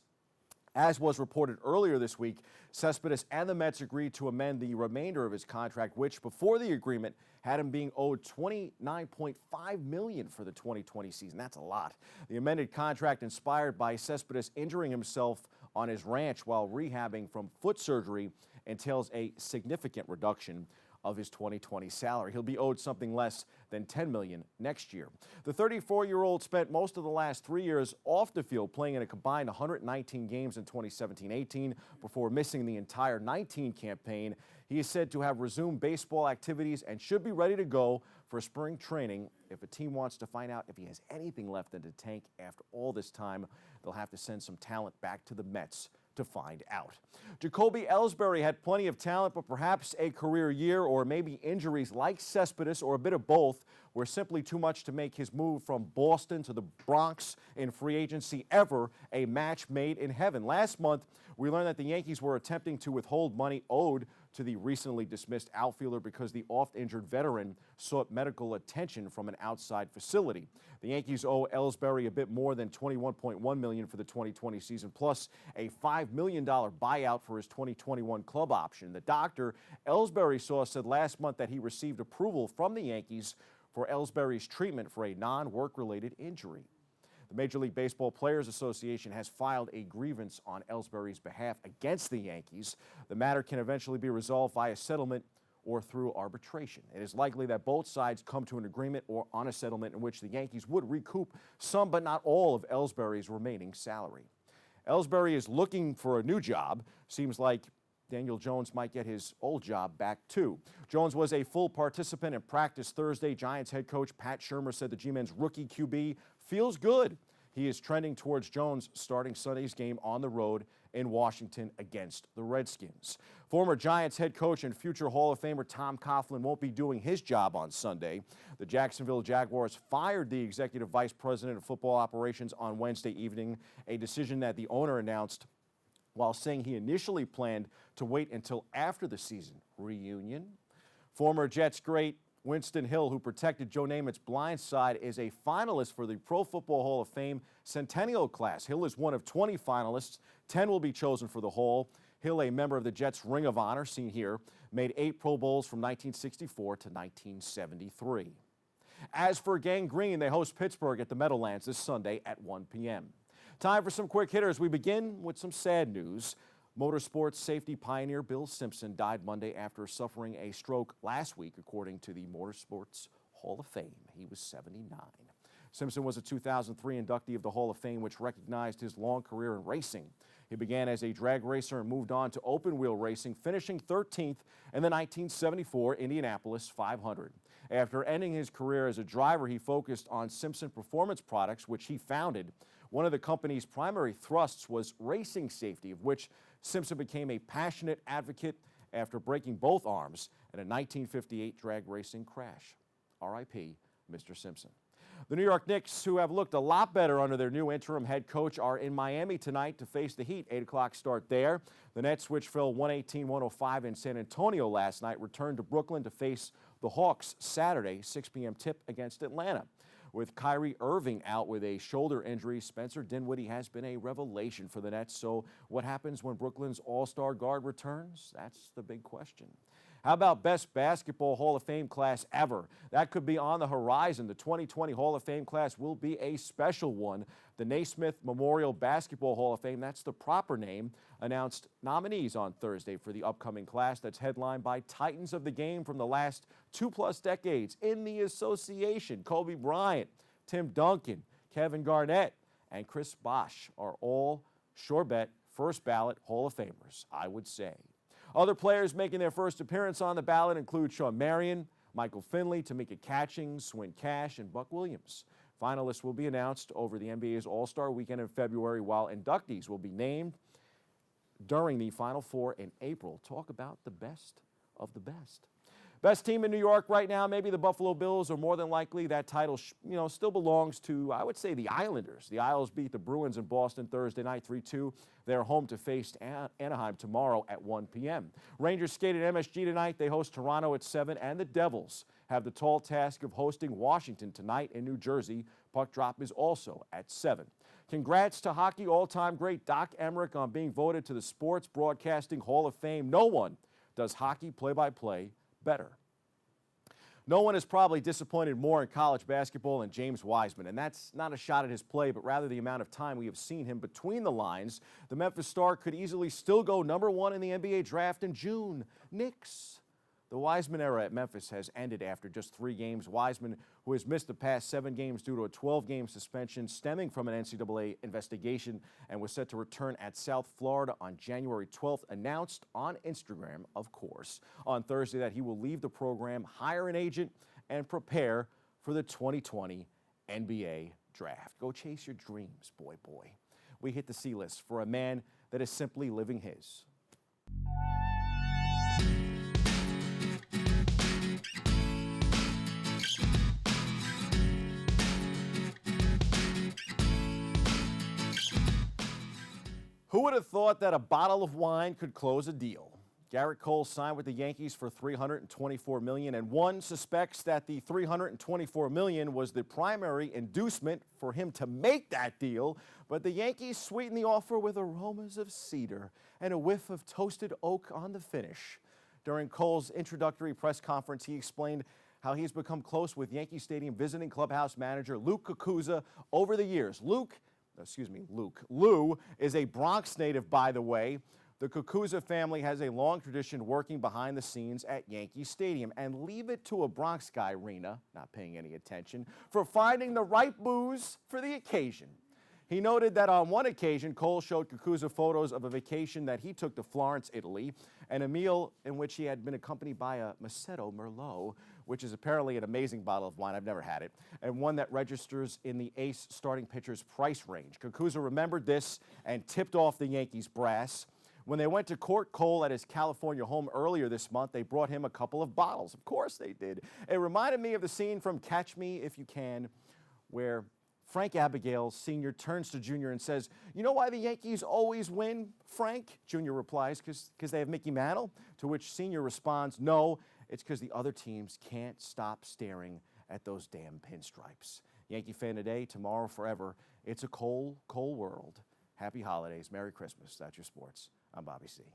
As was reported earlier this week, Cespedes and the Mets agreed to amend the remainder of his contract, which before the agreement had him being owed $29.5 million for the 2020 season. That's a lot. The amended contract, inspired by Cespedes injuring himself on his ranch while rehabbing from foot surgery, entails a significant reduction of his 2020 salary. He'll be owed something less than $10 million next year. The 34-year-old spent most of the last 3 years off the field, playing in a combined 119 games in 2017-18 before missing the entire 19 campaign. He is said to have resumed baseball activities and should be ready to go for spring training. If a team wants to find out if he has anything left in the tank after all this time, they'll have to send some talent back to the Mets to find out. Jacoby Ellsbury had plenty of talent, but perhaps a career year or maybe injuries like Cespedes or a bit of both were simply too much to make his move from Boston to the Bronx in free agency ever a match made in heaven. Last month, we learned that the Yankees were attempting to withhold money owed to the recently dismissed outfielder because the oft-injured veteran sought medical attention from an outside facility. The Yankees owe Ellsbury a bit more than $21.1 million for the 2020 season, plus a $5 million buyout for his 2021 club option. The doctor Ellsbury saw said last month that he received approval from the Yankees for Ellsbury's treatment for a non-work-related injury. The Major League Baseball Players Association has filed a grievance on Ellsbury's behalf against the Yankees. The matter can eventually be resolved via settlement or through arbitration. It is likely that both sides come to an agreement or on a settlement in which the Yankees would recoup some but not all of Ellsbury's remaining salary. Ellsbury is looking for a new job. Seems like Daniel Jones might get his old job back, too. Jones was a full participant in practice Thursday. Giants head coach Pat Shurmur said the G-Men's rookie QB feels good. He is trending towards Jones starting Sunday's game on the road in Washington against the Redskins. Former Giants head coach and future Hall of Famer Tom Coughlin won't be doing his job on Sunday. The Jacksonville Jaguars fired the executive vice president of football operations on Wednesday evening, a decision that the owner announced while saying he initially planned to wait until after the season reunion. Former Jets great Winston Hill, who protected Joe Namath's blind side, is a finalist for the Pro Football Hall of Fame Centennial class. Hill is one of 20 finalists. 10 will be chosen for the Hall. Hill, a member of the Jets' Ring of Honor, seen here, made 8 Pro Bowls from 1964 to 1973. As for Gang Green, they host Pittsburgh at the Meadowlands this Sunday at 1 p.m. Time for some quick hitters. We begin with some sad news. Motorsports safety pioneer Bill Simpson died Monday after suffering a stroke last week, according to the Motorsports Hall of Fame. He was 79. Simpson was a 2003 inductee of the Hall of Fame, which recognized his long career in racing. He began as a drag racer and moved on to open-wheel racing, finishing 13th in the 1974 Indianapolis 500. After ending his career as a driver, he focused on Simpson Performance Products, which he founded. One of the company's primary thrusts was racing safety, of which Simpson became a passionate advocate after breaking both arms in a 1958 drag racing crash. R.I.P. Mr. Simpson. The New York Knicks, who have looked a lot better under their new interim head coach, are in Miami tonight to face the Heat. 8 o'clock start there. The Nets, which fell 118-105 in San Antonio last night, returned to Brooklyn to face the Hawks Saturday, 6 p.m. tip against Atlanta. With Kyrie Irving out with a shoulder injury, Spencer Dinwiddie has been a revelation for the Nets. So what happens when Brooklyn's all-star guard returns? That's the big question. How about Best Basketball Hall of Fame class ever? That could be on the horizon. The 2020 Hall of Fame class will be a special one. The Naismith Memorial Basketball Hall of Fame, that's the proper name, announced nominees on Thursday for the upcoming class that's headlined by titans of the game from the last 2+ decades in the association. Kobe Bryant, Tim Duncan, Kevin Garnett, and Chris Bosh are all sure bet first ballot Hall of Famers, I would say. Other players making their first appearance on the ballot include Shawn Marion, Michael Finley, Tamika Catchings, Swin Cash, and Buck Williams. Finalists will be announced over the NBA's All-Star Weekend in February, while inductees will be named during the Final Four in April. Talk about the best of the best. Best team in New York right now, maybe the Buffalo Bills, or more than likely that title still belongs to, I would say, the Islanders. The Isles beat the Bruins in Boston Thursday night 3-2. They're home to face Anaheim tomorrow at 1 p.m. Rangers skate at MSG tonight. They host Toronto at 7, and the Devils have the tall task of hosting Washington tonight in New Jersey. Puck drop is also at 7. Congrats to hockey all-time great Doc Emmerich on being voted to the Sports Broadcasting Hall of Fame. No one does hockey play-by-play better. No one has probably disappointed more in college basketball than James Wiseman, and that's not a shot at his play, but rather the amount of time we have seen him between the lines. The Memphis Star could easily still go #1 in the NBA draft in June. Knicks. The Wiseman era at Memphis has ended after just 3 games. Wiseman, who has missed the past 7 games due to a 12-game suspension stemming from an NCAA investigation and was set to return at South Florida on January 12th, announced on Instagram, of course, on Thursday that he will leave the program, hire an agent, and prepare for the 2020 NBA draft. Go chase your dreams, boy. We hit the C-list for a man that is simply living his. Who would have thought that a bottle of wine could close a deal? Garrett Cole signed with the Yankees for $324 million, and one suspects that the $324 million was the primary inducement for him to make that deal. But the Yankees sweetened the offer with aromas of cedar and a whiff of toasted oak on the finish. During Cole's introductory press conference, he explained how he's become close with Yankee Stadium visiting clubhouse manager Luke Kukuza over the years. Lou is a Bronx native, by the way. The Kukuza family has a long tradition working behind the scenes at Yankee Stadium. And leave it to a Bronx guy, Rhina, not paying any attention, for finding the right booze for the occasion. He noted that on one occasion, Cole showed Kukuza photos of a vacation that he took to Florence, Italy, and a meal in which he had been accompanied by a Macedo Merlot, which is apparently an amazing bottle of wine. I've never had it, and one that registers in the ace starting pitcher's price range. Kukuza remembered this and tipped off the Yankees brass. When they went to court Cole at his California home earlier this month, they brought him a couple of bottles. Of course they did. It reminded me of the scene from Catch Me If You Can, where Frank Abigail Sr. turns to Junior and says, "You know why the Yankees always win, Frank?" Junior replies, because they have Mickey Mantle, to which Sr. responds, "No, it's because the other teams can't stop staring at those damn pinstripes." Yankee fan today, tomorrow, forever. It's a cold, cold world. Happy holidays. Merry Christmas. That's your sports. I'm Bobby C.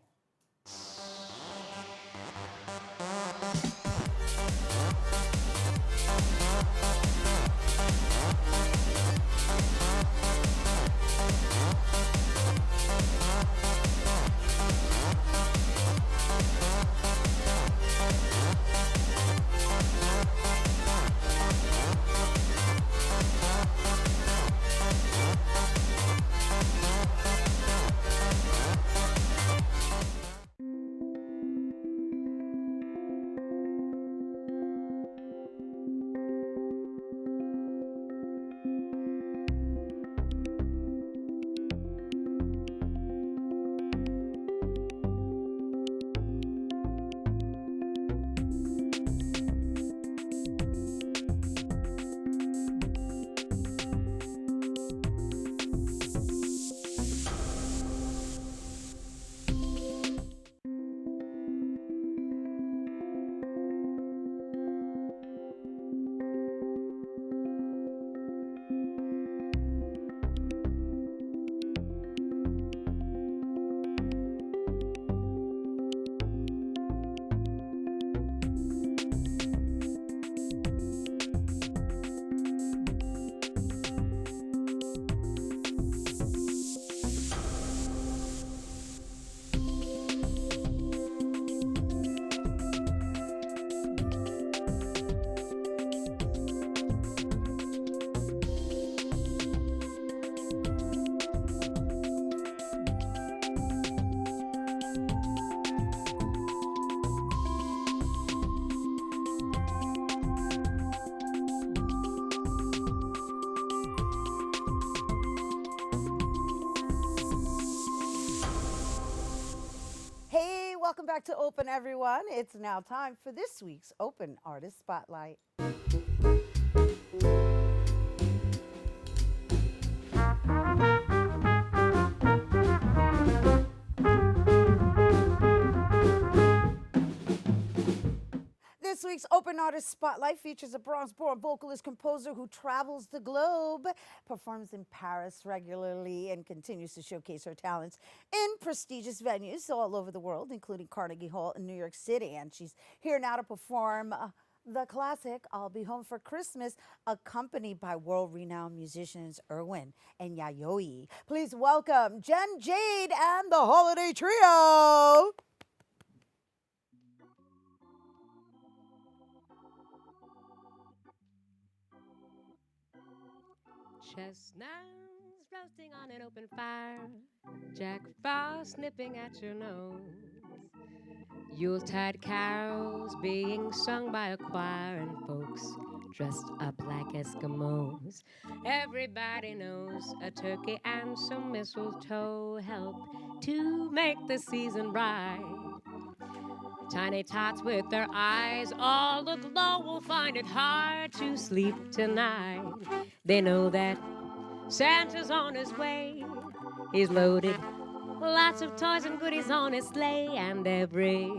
back to Open, everyone. It's now time for this week's Open Artist Spotlight. This week's Open Artist Spotlight features a Bronx-born vocalist-composer who travels the globe, performs in Paris regularly, and continues to showcase her talents in prestigious venues all over the world, including Carnegie Hall in New York City. And she's here now to perform the classic I'll Be Home for Christmas, accompanied by world-renowned musicians Erwin and Yayoi. Please welcome Jenn Jade and the Holiday Trio. Chestnuts roasting on an open fire, Jack Frost nipping at your nose, Yuletide carols being sung by a choir, and folks dressed up like Eskimos. Everybody knows a turkey and some mistletoe help to make the season bright. Tiny tots with their eyes all aglow will find it hard to sleep tonight. They know that Santa's on his way. He's loaded lots of toys and goodies on his sleigh, and every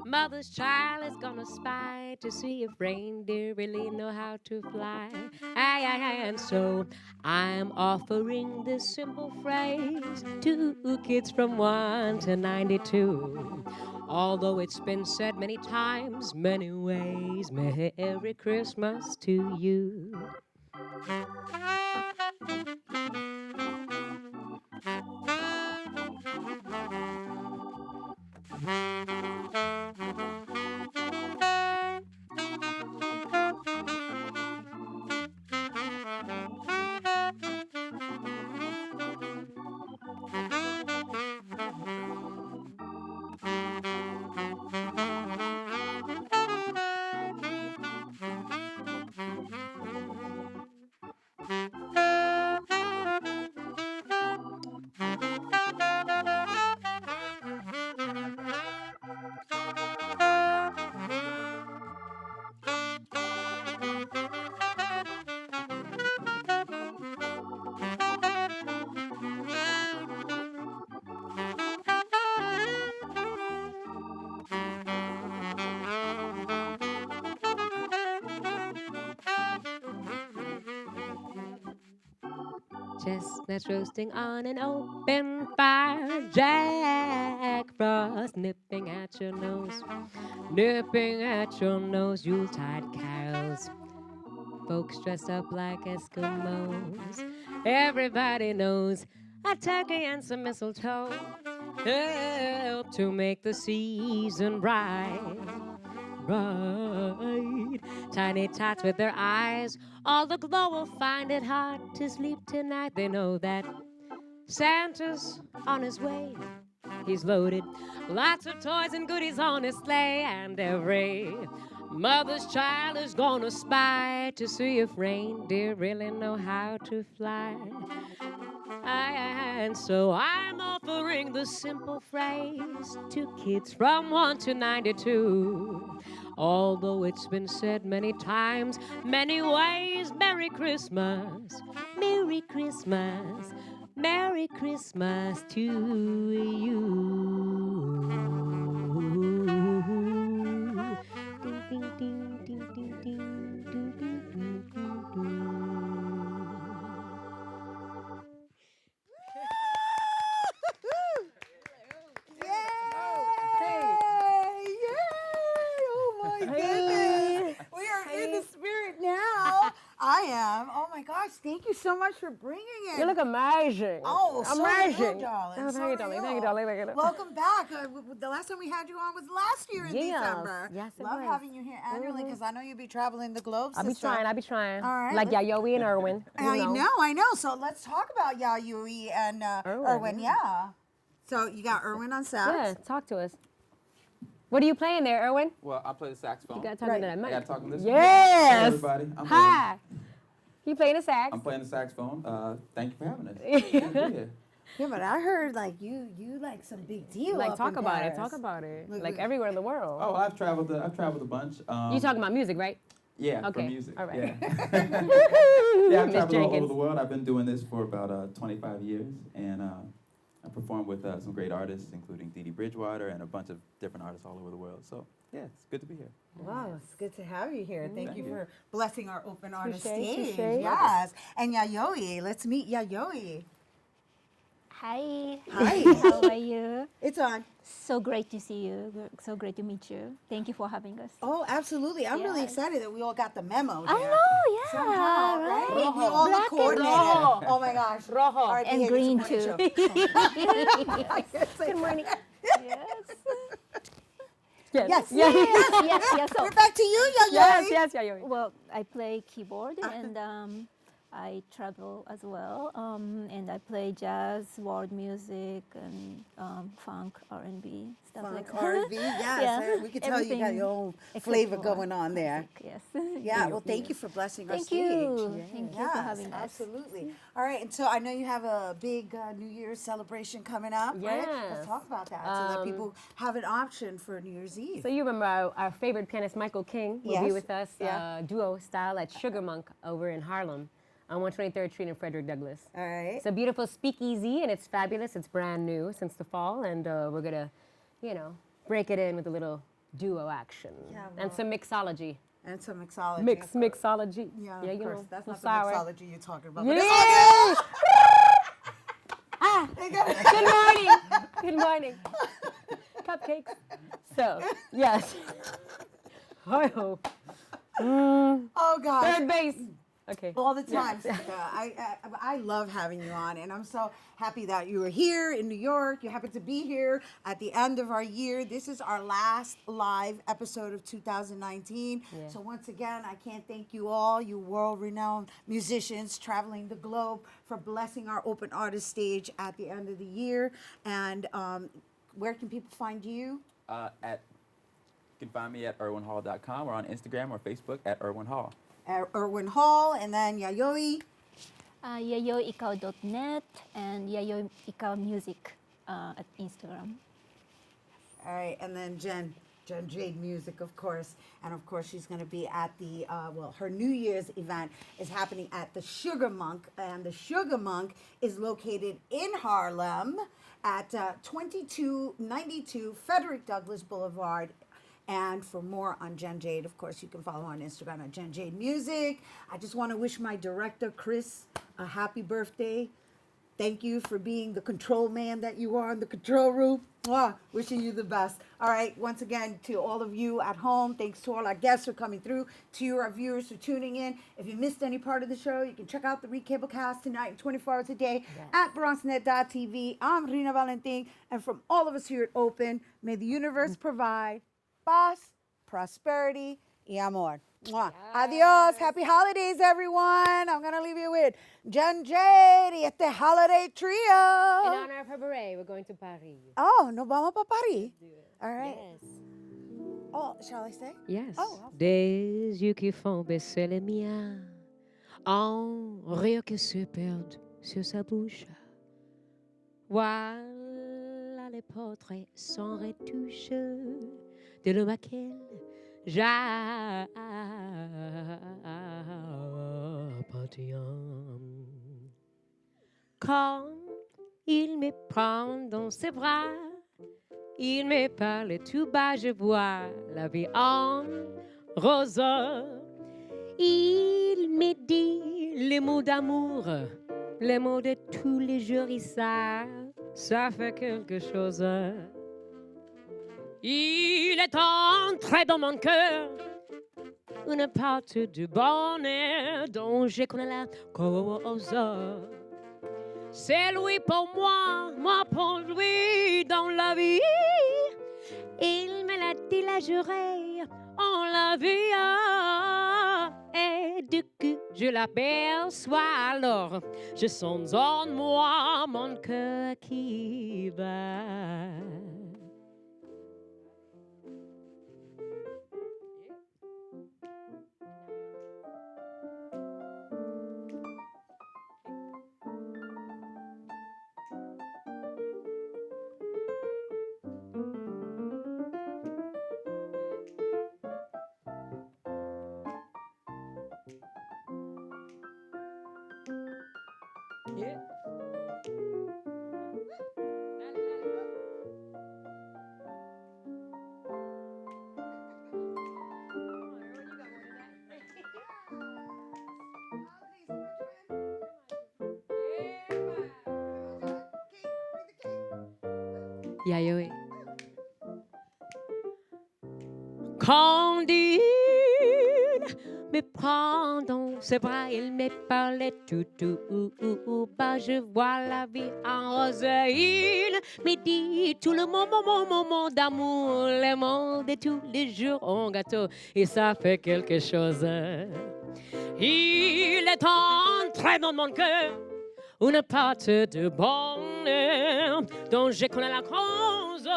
mother's child is gonna spy to see if reindeer really know how to fly. And so I'm offering this simple phrase to kids from 1 to 92. Although it's been said many times, many ways, Merry Christmas to you. Chestnuts roasting on an open fire, Jack Frost nipping at your nose, nipping at your nose, Yuletide carols, folks dressed up like Eskimos. Everybody knows a turkey and some mistletoe help to make the season bright. Right. Tiny tots with their eyes all aglow will find it hard to sleep tonight. They know that Santa's on his way. He's loaded lots of toys and goodies on his sleigh, and every mother's child is gonna spy to see if reindeer really know how to fly. And so I'm offering the simple phrase to kids from 1 to 92. Although it's been said many times, many ways, Merry Christmas, Merry Christmas, Merry Christmas to you. Ding, ding, ding, ding, ding, ding, ding, ding, ding, ding, ding. Oh my goodness. We are in the spirit now. I am. Oh my gosh, thank you so much for bringing it. You look amazing. Oh, so amazing. You, darling. Oh, thank you, darling. Thank you, darling. Welcome back. The last time we had you on was last year in December. Yes, it Love was. having you here annually because I know you'll be traveling the globe. I'll be trying. All right. Like Yayoi and Erwin. I know. So let's talk about Yayoi and Erwin. Yeah. So you got Erwin on sax. Yeah, talk to us. What are you playing there, Erwin? Well, I play the saxophone. You got to talk into that mic. I got to talk in this Yes. Hey, everybody. Hi. You playing the sax? I'm playing the saxophone. Thank you for having us. Yeah, but I heard like you like some big deal. Like, up talk in about it. Paris. Talk about it. Look, Like look. everywhere in the world. Oh, I've traveled a bunch. You talking about music, right? Yeah, for Okay. music. All right. Yeah, yeah, I've Miss traveled all over Jenkins. the world. I've been doing this for about 25 years, and I performed with some great artists, including Dee Dee Bridgewater and a bunch of different artists all over the world. So, yeah, it's good to be here. Wow, it's good to have you here. Thank you you. for blessing our open artist Touche, stage. touche. Yes. And Yayoi, let's meet Yayoi. Hi. Hi. How are you? It's on. So great to see you. So great to meet you. Thank you for having us. Oh, absolutely. I'm really Yes. excited that we all got the memo. I there. know, yeah, Somehow, right? We all Black look and coordinated. rojo. Oh my gosh. Rojo. All right, And behavior green support too. show. Good morning. Yes. Yes. Yes. So, We're back to you, Yayoi. Yes, Yayoi. well, I play keyboard and I travel as well, and I play jazz, world music, and funk, R&B, stuff Funk, like that. R&B, yes. We can tell you got your own flavor going on there. Yes. Yeah, well, thank you for blessing our Thank stage. you. Thank you for Yes, having us. absolutely. All right, and so I know you have a big New Year's celebration coming up, right? Yes. Let's talk about that so that people have an option for New Year's Eve. So you remember our favorite pianist Michael King will be Yes. with us, duo style at Sugar Monk over in Harlem on 123rd Street in Frederick Douglass. All right. It's a beautiful speakeasy and it's fabulous. It's brand new since the fall, and we're gonna, break it in with a little duo action and some mixology. And some mixology. Mixology. Yeah, you of course. know, That's some not sour. the mixology you're talking about. Yeah. But it's all good. Good morning. Cupcakes. So, yes. I hope. Oh, gosh. Third base. Okay. All the time, Yeah. Sika. I love having you on, and I'm so happy that you were here in New York. You happen to be here at the end of our year. This is our last live episode of 2019. Yeah. So once again, I can't thank you all, you world-renowned musicians traveling the globe, for blessing our open artist stage at the end of the year. And where can people find you? You can find me at irwinhall.com or on Instagram or Facebook at irwinhall. Irwin Hall, and then Yayoi. yayoikaw.net and yayoikaw.music at Instagram. All right, and then Jenn Jade Music, of course. And of course, she's going to be at the, her New Year's event is happening at the Sugar Monk. And the Sugar Monk is located in Harlem at 2292 Frederick Douglass Boulevard. And for more on Jenn Jade, of course, you can follow her on Instagram at Jenn Jade Music. I just want to wish my director, Chris, a happy birthday. Thank you for being the control man that you are in the control room. Mwah, wishing you the best. All right, once again, to all of you at home, thanks to all our guests for coming through, to you, our viewers, for tuning in. If you missed any part of the show, you can check out the recable cast tonight and 24 hours a day at BronxNet.tv. I'm Rhina Valentin, and from all of us here at Open, may the universe provide paz, prosperity, y amor. Mwah. Adios. Happy holidays, everyone. I'm going to leave you with Jenn Jade y este holiday trio. In honor of her beret, we're going to Paris. Oh, nos vamos para Paris. All right. Yes. Oh, shall I say? Yes. Oh, Des yeux qui font baisser les miens, un rire qui se perd sur sa bouche. Voilà les portraits sans retouche de l'homme à quel j'appartiens. Quand il me prend dans ses bras, il me parle tout bas, je vois la vie en rose. Il me dit les mots d'amour, les mots de tous les jours, et ça fait quelque chose. Il est entré dans mon cœur une porte du bonheur dont je connais la cause. C'est lui pour moi pour lui dans la vie. Il me l'a dit la journée en la vie. Et du coup, je l'aperçois alors. Je sens en moi mon cœur qui bat. Yayoi. Candide me prend dans ses bras, il me parlait tout bas, je vois la vie en rose. Il me dit tout le moment d'amour, le monde et tous les jours en gâteau, et ça fait quelque chose. Il est entré dans mon cœur une pâte de bonheur dont je connais la cause.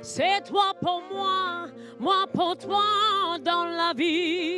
C'est toi pour moi, moi pour toi dans la vie.